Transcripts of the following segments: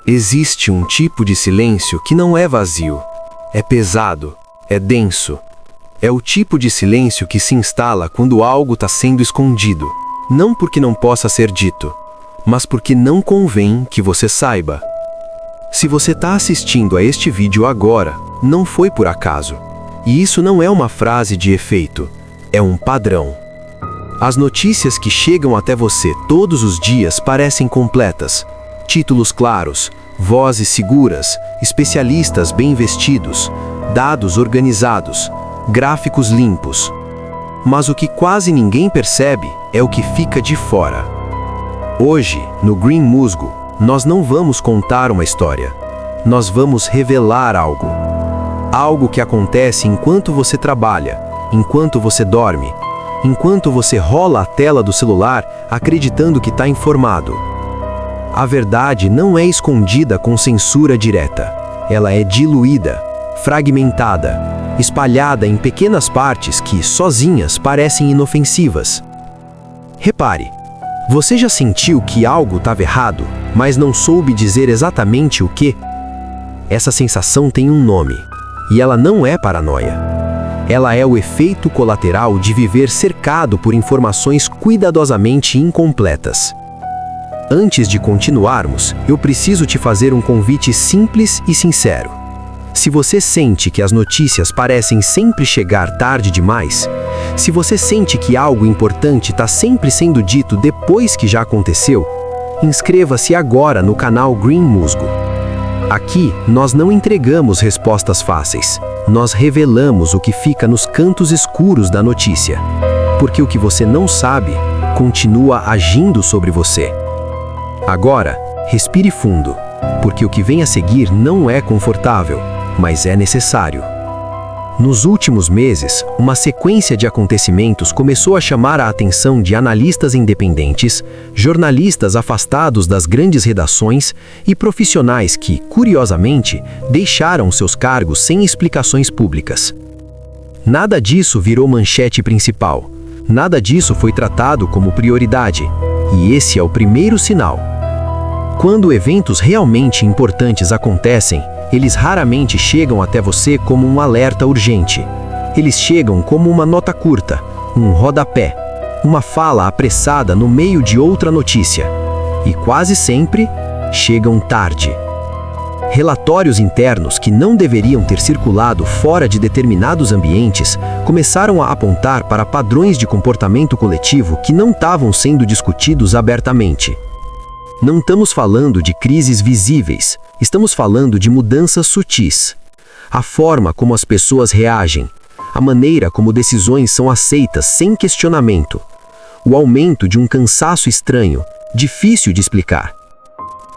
Existe um tipo de silêncio que não é vazio, é pesado, é denso. É o tipo de silêncio que se instala quando algo está sendo escondido, não porque não possa ser dito, mas porque não convém que você saiba. Se você está assistindo a este vídeo agora, não foi por acaso. E isso não é uma frase de efeito, é um padrão. As notícias que chegam até você todos os dias parecem completas. Títulos claros, vozes seguras, especialistas bem vestidos, dados organizados, gráficos limpos. Mas o que quase ninguém percebe é o que fica de fora. Hoje, no Green Musgo, nós não vamos contar uma história. Nós vamos revelar algo. Algo que acontece enquanto você trabalha, enquanto você dorme, enquanto você rola a tela do celular acreditando que está informado. A verdade não é escondida com censura direta. Ela é diluída, fragmentada, espalhada em pequenas partes que, sozinhas, parecem inofensivas. Repare, você já sentiu que algo estava errado, mas não soube dizer exatamente o que? Essa sensação tem um nome, e ela não é paranoia. Ela é o efeito colateral de viver cercado por informações cuidadosamente incompletas. Antes de continuarmos, eu preciso te fazer um convite simples e sincero. Se você sente que as notícias parecem sempre chegar tarde demais, se você sente que algo importante está sempre sendo dito depois que já aconteceu, inscreva-se agora no canal Green Musgo. Aqui, nós não entregamos respostas fáceis. Nós revelamos o que fica nos cantos escuros da notícia. Porque o que você não sabe, continua agindo sobre você. Agora, respire fundo, porque o que vem a seguir não é confortável, mas é necessário. Nos últimos meses, uma sequência de acontecimentos começou a chamar a atenção de analistas independentes, jornalistas afastados das grandes redações e profissionais que, curiosamente, deixaram seus cargos sem explicações públicas. Nada disso virou manchete principal. Nada disso foi tratado como prioridade. E esse é o primeiro sinal. Quando eventos realmente importantes acontecem, eles raramente chegam até você como um alerta urgente. Eles chegam como uma nota curta, um rodapé, uma fala apressada no meio de outra notícia. E quase sempre, chegam tarde. Relatórios internos que não deveriam ter circulado fora de determinados ambientes começaram a apontar para padrões de comportamento coletivo que não estavam sendo discutidos abertamente. Não estamos falando de crises visíveis, estamos falando de mudanças sutis. A forma como as pessoas reagem, a maneira como decisões são aceitas sem questionamento, o aumento de um cansaço estranho, difícil de explicar.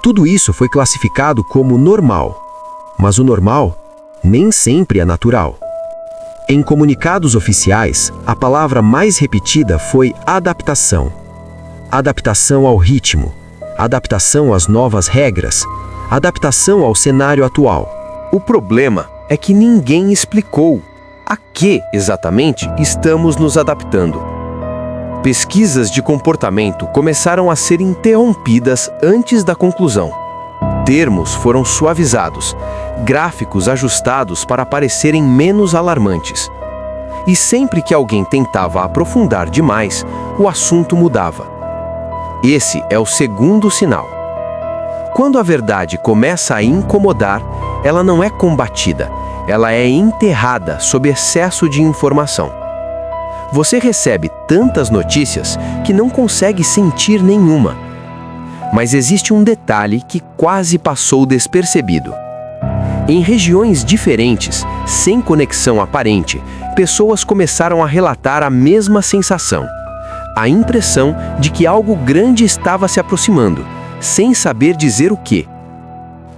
Tudo isso foi classificado como normal, mas o normal nem sempre é natural. Em comunicados oficiais, a palavra mais repetida foi adaptação. Adaptação ao ritmo, adaptação às novas regras, adaptação ao cenário atual. O problema é que ninguém explicou a que exatamente estamos nos adaptando. Pesquisas de comportamento começaram a ser interrompidas antes da conclusão. Termos foram suavizados, gráficos ajustados para parecerem menos alarmantes. E sempre que alguém tentava aprofundar demais, o assunto mudava. Esse é o segundo sinal. Quando a verdade começa a incomodar, ela não é combatida, ela é enterrada sob excesso de informação. Você recebe tantas notícias que não consegue sentir nenhuma. Mas existe um detalhe que quase passou despercebido. Em regiões diferentes, sem conexão aparente, pessoas começaram a relatar a mesma sensação. A impressão de que algo grande estava se aproximando, sem saber dizer o quê.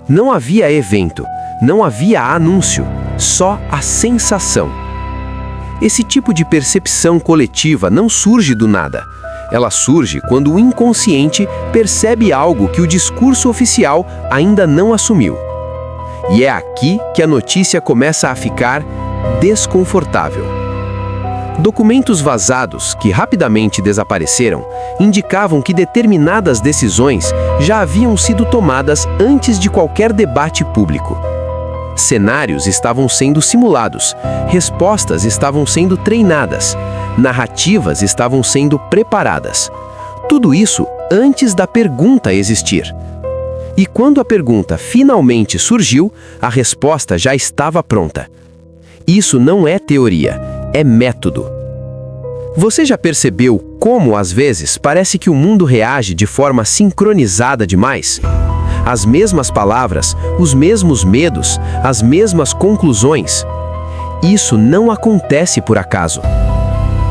Não havia evento, não havia anúncio, só a sensação. Esse tipo de percepção coletiva não surge do nada. Ela surge quando o inconsciente percebe algo que o discurso oficial ainda não assumiu. E é aqui que a notícia começa a ficar desconfortável. Documentos vazados, que rapidamente desapareceram, indicavam que determinadas decisões já haviam sido tomadas antes de qualquer debate público. Cenários estavam sendo simulados, respostas estavam sendo treinadas, narrativas estavam sendo preparadas. Tudo isso antes da pergunta existir. E quando a pergunta finalmente surgiu, a resposta já estava pronta. Isso não é teoria, é método. Você já percebeu como, às vezes, parece que o mundo reage de forma sincronizada demais? As mesmas palavras, os mesmos medos, as mesmas conclusões. Isso não acontece por acaso.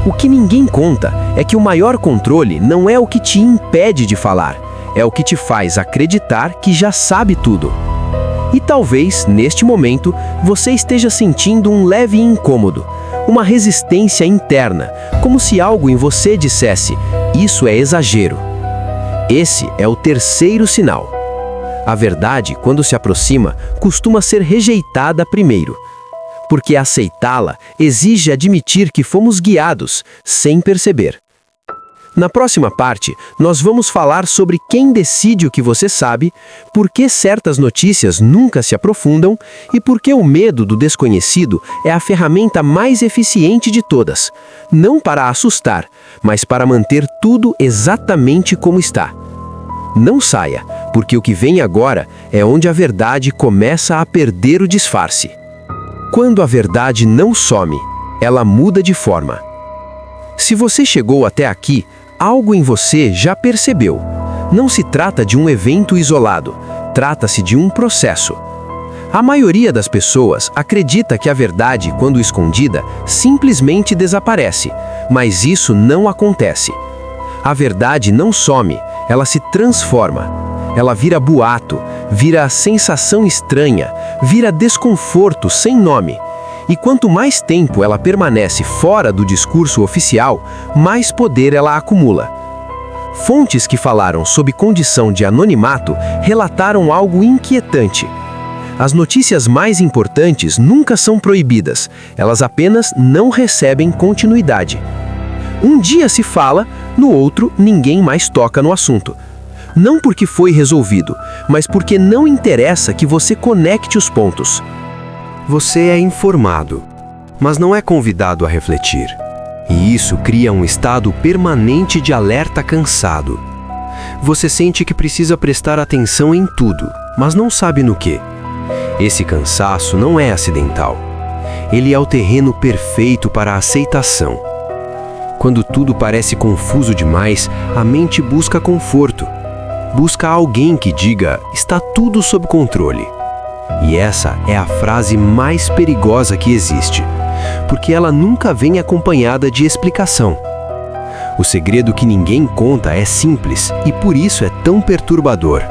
O que ninguém conta é que o maior controle não é o que te impede de falar, é o que te faz acreditar que já sabe tudo. E talvez, neste momento, você esteja sentindo um leve incômodo, uma resistência interna, como se algo em você dissesse: isso é exagero. Esse é o terceiro sinal. A verdade, quando se aproxima, costuma ser rejeitada primeiro, porque aceitá-la exige admitir que fomos guiados, sem perceber. Na próxima parte, nós vamos falar sobre quem decide o que você sabe, por que certas notícias nunca se aprofundam e por que o medo do desconhecido é a ferramenta mais eficiente de todas, não para assustar, mas para manter tudo exatamente como está. Não saia, porque o que vem agora é onde a verdade começa a perder o disfarce. Quando a verdade não some, ela muda de forma. Se você chegou até aqui, algo em você já percebeu. Não se trata de um evento isolado, trata-se de um processo. A maioria das pessoas acredita que a verdade, quando escondida, simplesmente desaparece, mas isso não acontece. A verdade não some, ela se transforma. Ela vira boato, vira sensação estranha, vira desconforto sem nome. E quanto mais tempo ela permanece fora do discurso oficial, mais poder ela acumula. Fontes que falaram sob condição de anonimato relataram algo inquietante. As notícias mais importantes nunca são proibidas, elas apenas não recebem continuidade. Um dia se fala, no outro ninguém mais toca no assunto. Não porque foi resolvido, mas porque não interessa que você conecte os pontos. Você é informado, mas não é convidado a refletir. E isso cria um estado permanente de alerta cansado. Você sente que precisa prestar atenção em tudo, mas não sabe no que. Esse cansaço não é acidental. Ele é o terreno perfeito para a aceitação. Quando tudo parece confuso demais, a mente busca conforto. Busca alguém que diga: está tudo sob controle. E essa é a frase mais perigosa que existe, porque ela nunca vem acompanhada de explicação. O segredo que ninguém conta é simples e por isso é tão perturbador.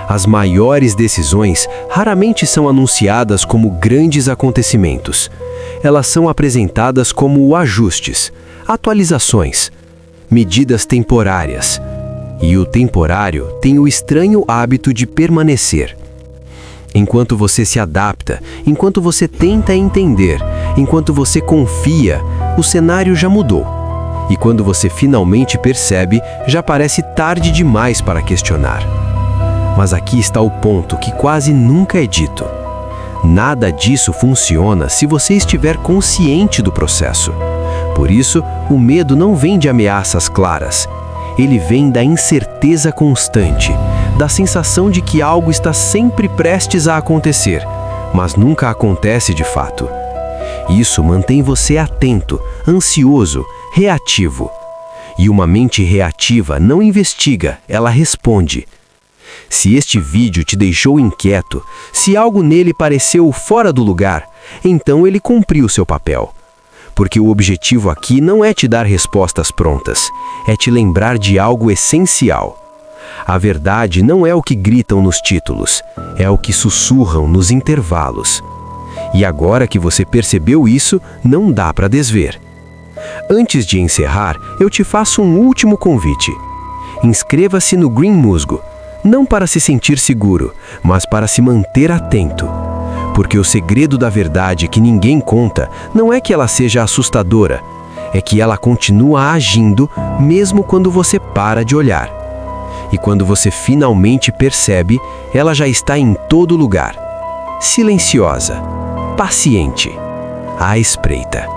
As maiores decisões raramente são anunciadas como grandes acontecimentos. Elas são apresentadas como ajustes, atualizações, medidas temporárias. E o temporário tem o estranho hábito de permanecer. Enquanto você se adapta, enquanto você tenta entender, enquanto você confia, o cenário já mudou. E quando você finalmente percebe, já parece tarde demais para questionar. Mas aqui está o ponto que quase nunca é dito. Nada disso funciona se você estiver consciente do processo. Por isso, o medo não vem de ameaças claras. Ele vem da incerteza constante, da sensação de que algo está sempre prestes a acontecer, mas nunca acontece de fato. Isso mantém você atento, ansioso, reativo. E uma mente reativa não investiga, ela responde. Se este vídeo te deixou inquieto, se algo nele pareceu fora do lugar, então ele cumpriu seu papel. Porque o objetivo aqui não é te dar respostas prontas, é te lembrar de algo essencial. A verdade não é o que gritam nos títulos, é o que sussurram nos intervalos. E agora que você percebeu isso, não dá para desver. Antes de encerrar, eu te faço um último convite. Inscreva-se no Green Musgo, não para se sentir seguro, mas para se manter atento. Porque o segredo da verdade que ninguém conta não é que ela seja assustadora, é que ela continua agindo mesmo quando você para de olhar. E quando você finalmente percebe, ela já está em todo lugar. Silenciosa, paciente, à espreita.